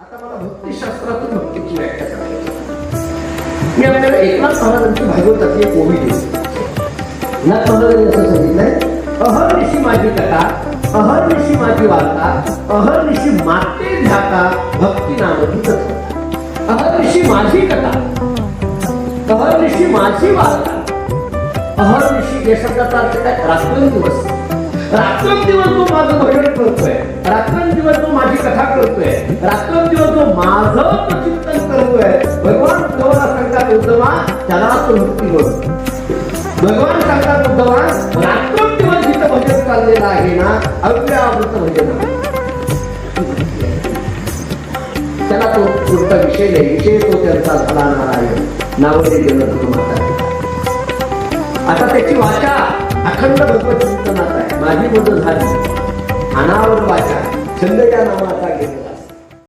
आता मला भक्तिशास्त्रातून भक्तीची व्याख्या करायची. मी आपल्याला एकनाथ महाराजांची भागवतातली एक ओवी देतो. एकनाथ महाराजांनी असं सांगितलंय, अहर्निशी माझी कथा, अहर्निशी माझी वार्ता, अहर्निशी माते ध्याता भक्ती नामती कथा. अहर्निशी माझी कथा, अहर्निशी माझी वार्ता, अहर्निशी या शब्दाचा अर्थ काय? रात्रंदिवस. रात्रंदिवस तो माझं भजन करतोय, रात्रंदिवस तो माझी कथा करतोय, रात्रंदिवस तो माझं चिंतन करतोय. भगवान उद्धवाला सांगतात, उद्धवा त्याला तो मुक्ती बोलतो. भगवान सांगतात, उद्धवा रात्रंदिवस जिथं भजन चाललेलं आहे ना, अव्यावृत भजन आहे. त्याला तो पुढचा विषय नाही, विषय तो त्यांचा झाला नारायण नावले गेलं तुम्हाला. आता त्याची वाचा अखंड भगवत चिंतनात आहे. माझी मदत झाली अनावर वाचा छंद या नामात